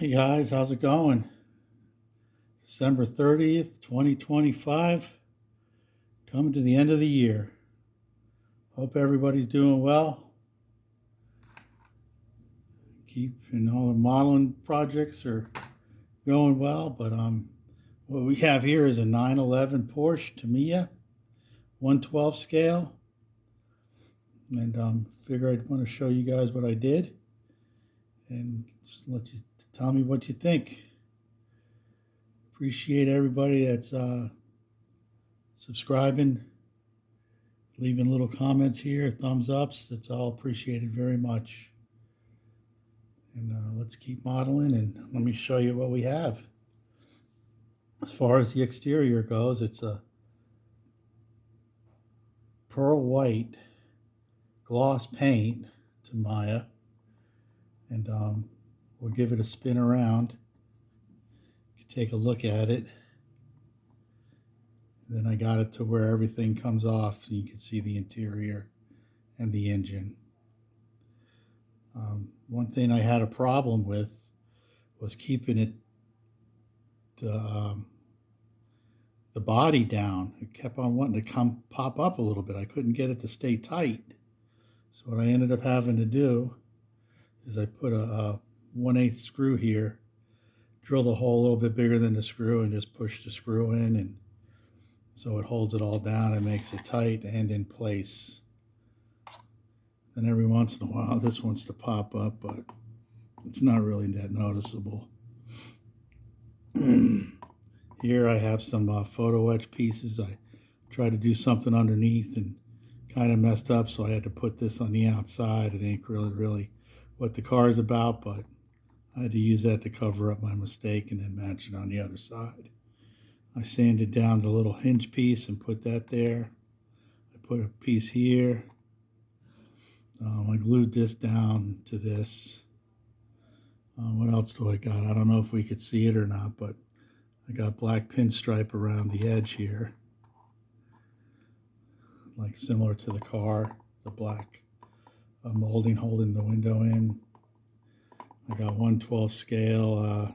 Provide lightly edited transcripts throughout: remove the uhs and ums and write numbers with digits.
Hey guys, how's it going? December 30th, 2025, coming to the end of the year. Hope everybody's doing well. Keeping all the modeling projects are going well, but what we have here is a 911 Porsche Tamiya 112 scale, and figure I'd want to show you guys what I did and just let you tell me what you think. Appreciate everybody that's subscribing, leaving little comments here, thumbs ups. That's all appreciated very much. And let's keep modeling, and let me show you what we have. As far as the exterior goes, it's a pearl white gloss paint Tamiya, and we'll give it a spin around. You can take a look at it. Then I got it to where everything comes off, so you can see the interior and the engine. One thing I had a problem with was keeping it the body down. It kept on wanting to pop up a little bit. I couldn't get it to stay tight. So what I ended up having to do is I put a 1/8 screw here, drill the hole a little bit bigger than the screw, and just push the screw in, and so it holds it all down and makes it tight and in place. And every once in a while this wants to pop up, but it's not really that noticeable. Here I have some photo etch pieces. I tried to do something underneath and kind of messed up, so I had to put this on the outside. It ain't really what the car is about, but I had to use that to cover up my mistake and then match it on the other side. I sanded down the little hinge piece and put that there. I put a piece here. I glued this down to this. What else do I got? I don't know if we could see it or not, but I got black pinstripe around the edge here, like similar to the car, the black molding holding the window in. I got 1/12 scale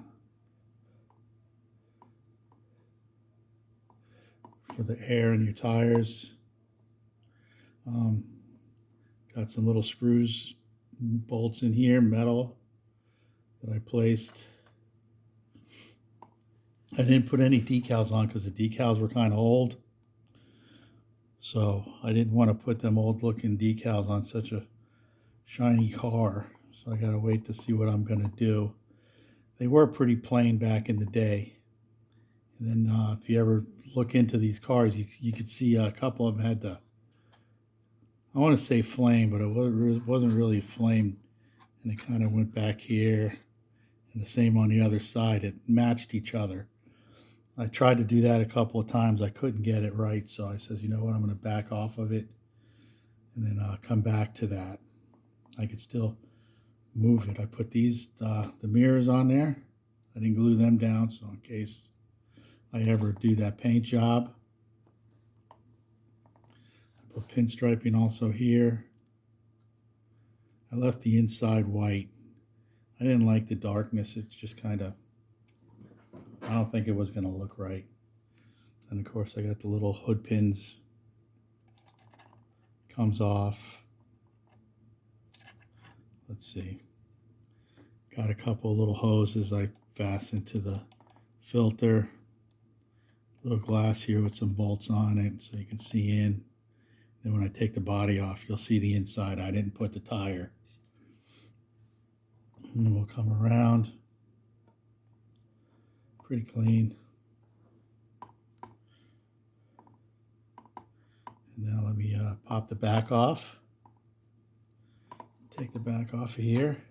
for the air in your tires. Got some little screws, bolts in here, metal, that I placed. I didn't put any decals on because the decals were kind of old. So I didn't want to put them old looking decals on such a shiny car. So I got to wait to see what I'm going to do. They were pretty plain back in the day. And then if you ever look into these cars, you could see a couple of them had the, I want to say flame, but it wasn't really flame. And it kind of went back here, and the same on the other side. It matched each other. I tried to do that a couple of times. I couldn't get it right, so I says, you know what, I'm going to back off of it and then come back to that. I could still move it. I put these the mirrors on there. I didn't glue them down, so in case I ever do that paint job. I put pinstriping also here. I left the inside white. I didn't like the darkness. It's just kind of, I don't think it was going to look right. And of course I got the little hood pins. Comes off. Let's see. Got a couple little hoses I fastened to the filter. Little glass here with some bolts on it so you can see in. Then when I take the body off, you'll see the inside. I didn't put the tire. And then we'll come around. Pretty clean. And now let me pop the back off. Take the back off of here.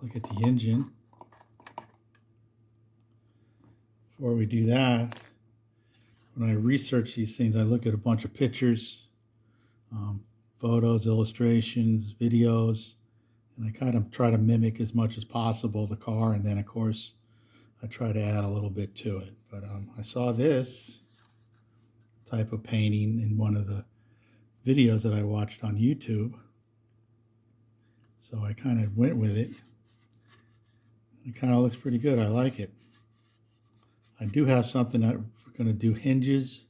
Look at the engine. Before we do that, when I research these things, I look at a bunch of pictures, photos, illustrations, videos, and I kind of try to mimic as much as possible the car, and then of course I try to add a little bit to it. But I saw this type of painting in one of the videos that I watched on YouTube, so I kind of went with it. It kind of looks pretty good. I like it. I do have something that we're going to do hinges,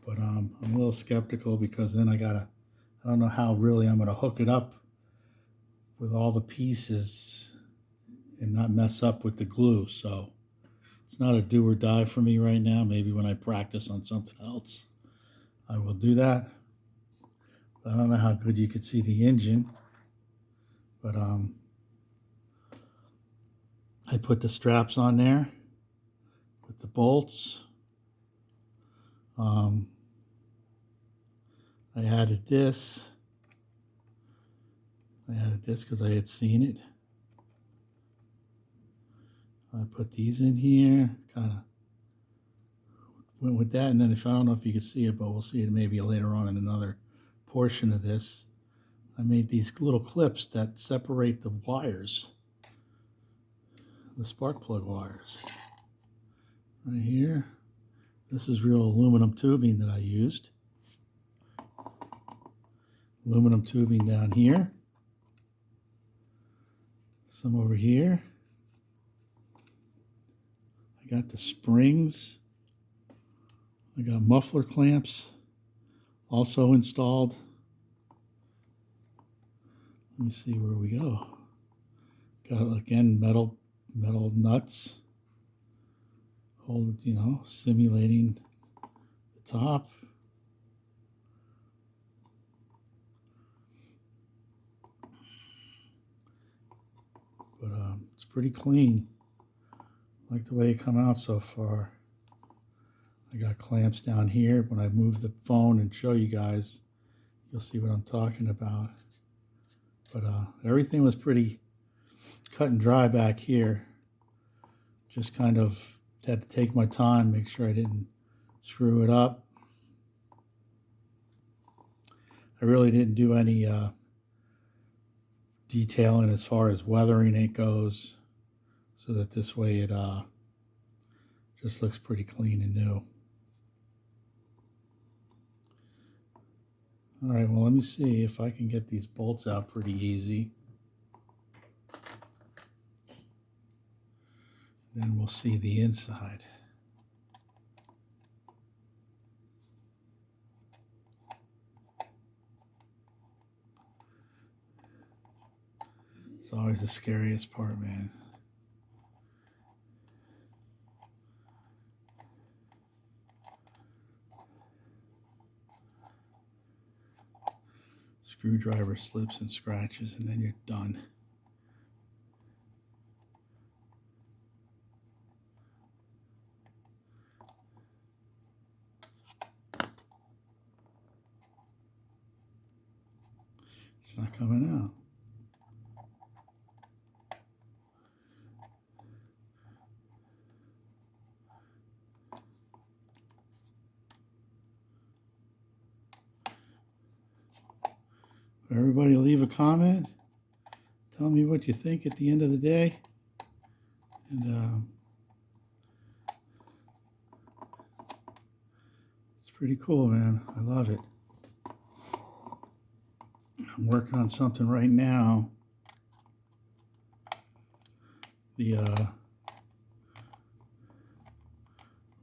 but I'm a little skeptical because then I don't know how really I'm going to hook it up with all the pieces and not mess up with the glue. So it's not a do or die for me right now. Maybe when I practice on something else, I will do that. But I don't know how good you could see the engine, but I put the straps on there with the bolts. I added this. I added this because I had seen it. I put these in here, kind of went with that, and then I don't know if you can see it, but we'll see it maybe later on in another portion of this. I made these little clips that separate the wires, the spark plug wires. Right here. This is real aluminum tubing that I used. Aluminum tubing down here. Some over here. I got the springs. I got muffler clamps also installed. Let me see where we go. Got, again, metal nuts. Hold, simulating the top. But it's pretty clean. I like the way it come out so far. I got clamps down here. When I move the phone and show you guys, you'll see what I'm talking about. But everything was pretty cut and dry back here. Just kind of had to take my time, make sure I didn't screw it up. I really didn't do any detailing as far as weathering it goes, so that this way it just looks pretty clean and new. All right, well, let me see if I can get these bolts out pretty easy. Then we'll see the inside. It's always the scariest part, man. Screwdriver slips and scratches, and then you're done. It's not coming out. Everybody leave a comment. Tell me what you think at the end of the day. And it's pretty cool, man. I love it. I'm working on something right now. The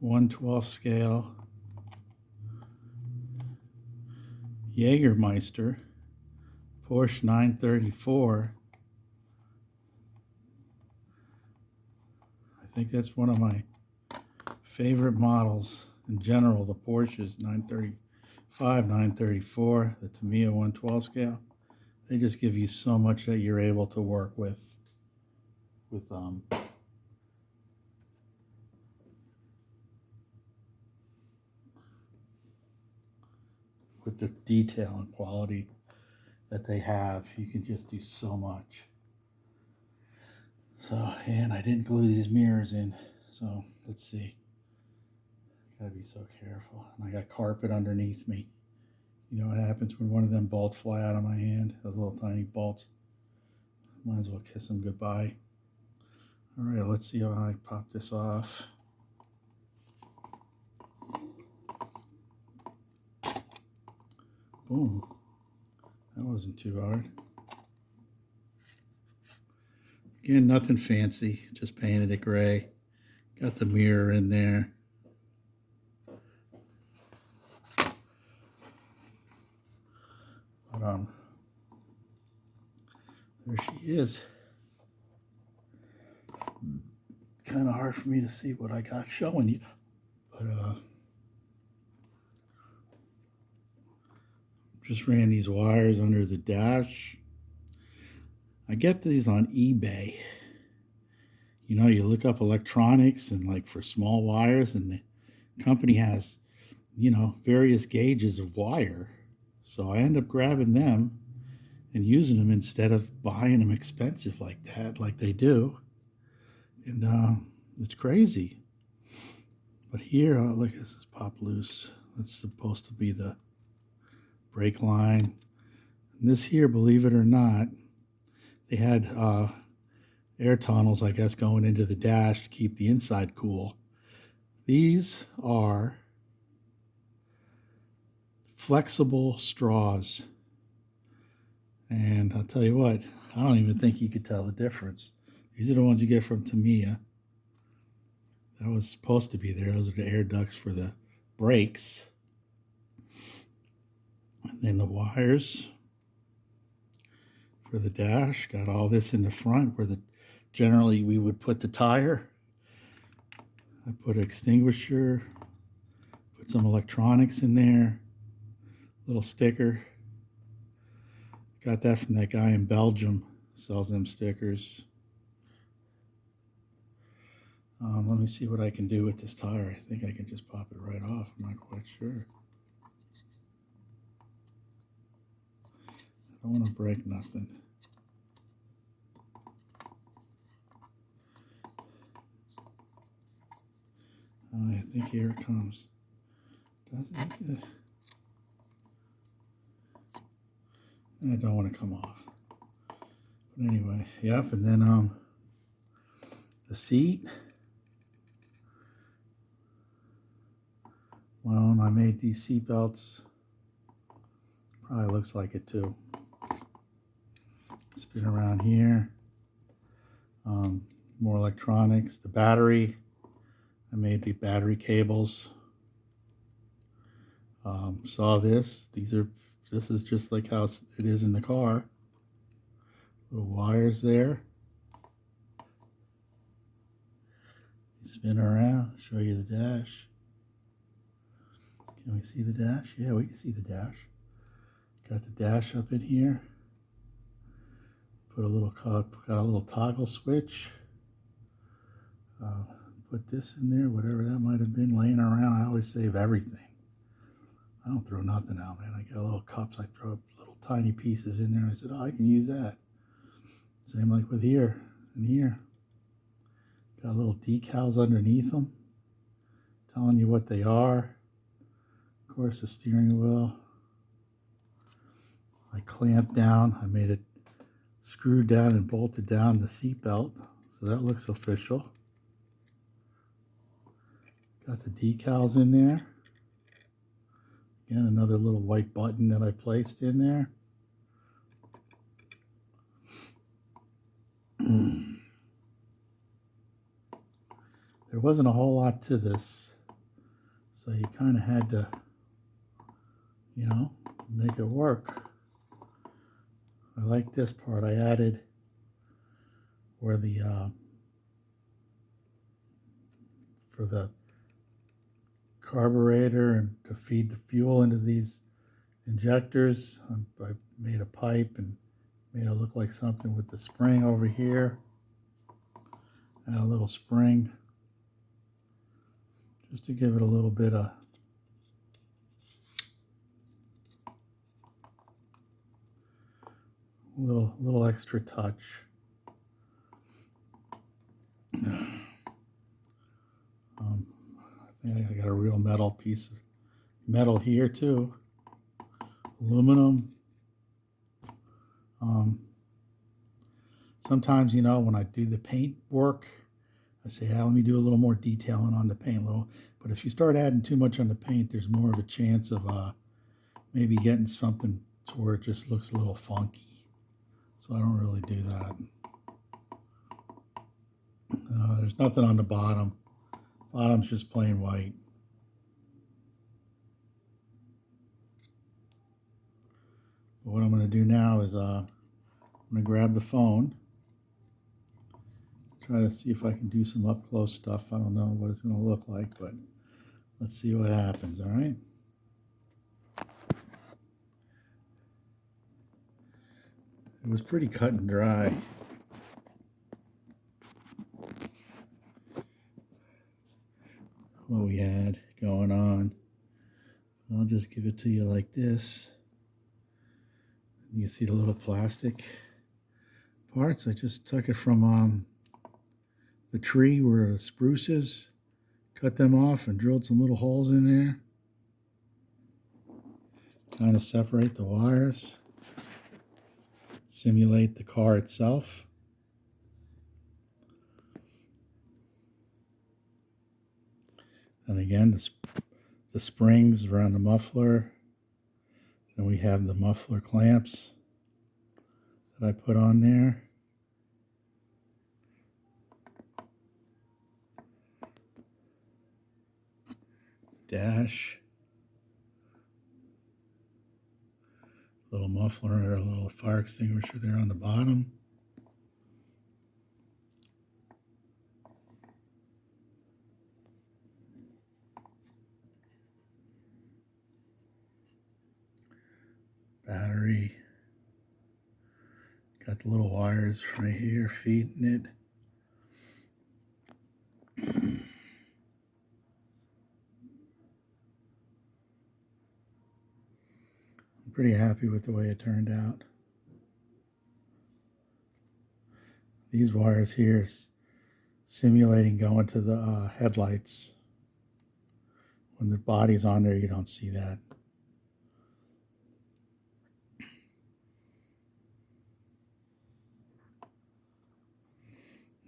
1/12 scale Jägermeister Porsche 934. I think that's one of my favorite models in general, the Porsches 935, 934, the Tamiya 1/12 scale. They just give you so much that you're able to work with the detail and quality that they have. You can just do so much. So, and I didn't glue these mirrors in, so let's see. Gotta be so careful. And I got carpet underneath me. You know what happens when one of them bolts fly out of my hand? Those little tiny bolts. Might as well kiss them goodbye. All right, let's see how I pop this off. Boom. That wasn't too hard. Again, nothing fancy, just painted it gray. Got the mirror in there. But there she is. Kind of hard for me to see what I got showing you, but just ran these wires under the dash. I get these on eBay. You know, you look up electronics and like for small wires, and the company has, you know, various gauges of wire. So I end up grabbing them and using them instead of buying them expensive like that, like they do. And it's crazy. But here, look, this is pop loose. That's supposed to be the brake line. And this here, believe it or not, they had air tunnels, I guess, going into the dash to keep the inside cool. These are flexible straws. And I'll tell you what, I don't even think you could tell the difference. These are the ones you get from Tamiya. That was supposed to be there. Those are the air ducts for the brakes. And then the wires for the dash. Got all this in the front where generally we would put the tire. I put an extinguisher, put some electronics in there, little sticker. Got that from that guy in Belgium, sells them stickers. Let me see what I can do with this tire. I think I can just pop it right off. I'm not quite sure. I don't want to break nothing. I think here it comes. Doesn't it? I don't want to come off. But anyway, yep, and then the seat. Well, I made these seat belts. Probably looks like it too. Spin around here. More electronics. The battery. I made the battery cables. Saw this. This is just like how it is in the car. Little wires there. Spin around. Show you the dash. Can we see the dash? Yeah, we can see the dash. Got the dash up in here. Put a little cup. Got a little toggle switch. Put this in there, whatever that might have been laying around. I always save everything. I don't throw nothing out, man. I got little cups. I throw little tiny pieces in there. I said, oh, I can use that. Same like with here and here. Got little decals underneath them, telling you what they are. Of course, the steering wheel. I clamped down. I made it screwed down and bolted down the seat belt, so that looks official. Got the decals in there. Again, another little white button that I placed in there. There wasn't a whole lot to this, so you kind of had to, you know, make it work. I like this part. I added where the for the carburetor and to feed the fuel into these injectors. I made a pipe and made it look like something with the spring over here. And a little spring just to give it a little bit of little extra touch. I think I got a real metal piece of metal here too. Aluminum. Sometimes, you know, when I do the paint work, I say, let me do a little more detailing on the paint. But if you start adding too much on the paint, there's more of a chance of maybe getting something to where it just looks a little funky. So I don't really do that. There's nothing on the bottom. Bottom's just plain white. But what I'm going to do now is I'm going to grab the phone, try to see if I can do some up close stuff. I don't know what it's going to look like, but let's see what happens, all right? It was pretty cut and dry. What we had going on. I'll just give it to you like this. You can see the little plastic parts. I just took it from the tree where the spruce is, cut them off and drilled some little holes in there. Kind of separate the wires. Simulate the car itself. And again, the springs around the muffler. And we have the muffler clamps that I put on there. Dash. Little muffler or a little fire extinguisher there on the bottom. Battery. Got the little wires right here feeding it. I'm pretty happy with the way it turned out. These wires here simulating going to the headlights. When the body's on there, you don't see that.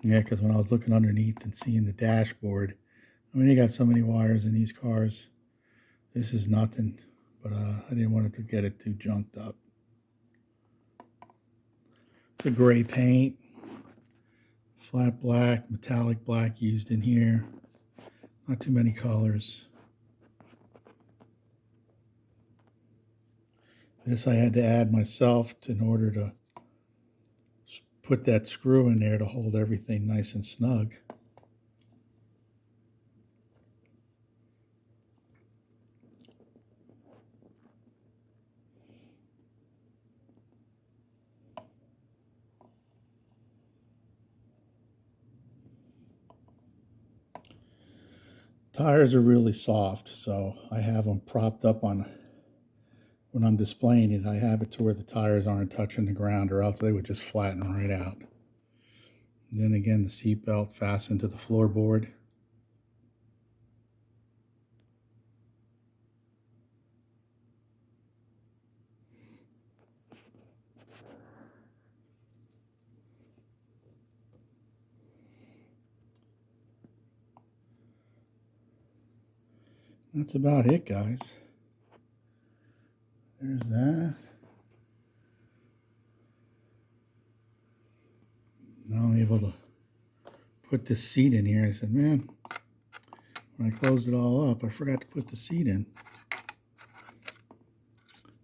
Yeah, because when I was looking underneath and seeing the dashboard, I mean, you got so many wires in these cars. This is nothing, but I didn't want it to get it too junked up. The gray paint, flat black, metallic black used in here. Not too many colors. This I had to add myself in order to put that screw in there to hold everything nice and snug. Tires are really soft, so I have them propped up on, when I'm displaying it, I have it to where the tires aren't touching the ground, or else they would just flatten right out. And then again, the seat belt fastened to the floorboard. That's about it, guys. There's that. Now I'm able to put this seat in here. I said, man, when I closed it all up, I forgot to put the seat in.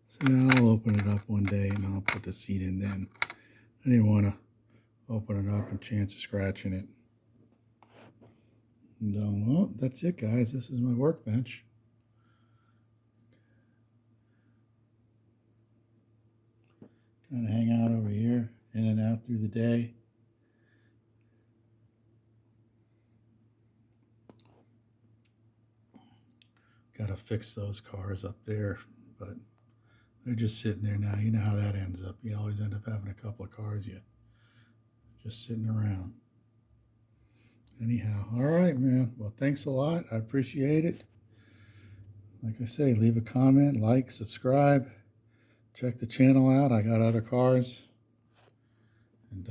So now I'll open it up one day and I'll put the seat in then. I didn't want to open it up and chance of scratching it. And, well, that's it, guys. This is my workbench. Kind of hang out over here, in and out through the day. Got to fix those cars up there, but they're just sitting there now. You know how that ends up. You always end up having a couple of cars you just sitting around. Anyhow, all right, man. Well, thanks a lot. I appreciate it. Like I say, leave a comment, like, subscribe. Check the channel out. I got other cars. And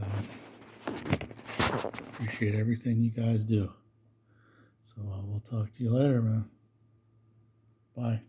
appreciate everything you guys do. So we'll talk to you later, man. Bye.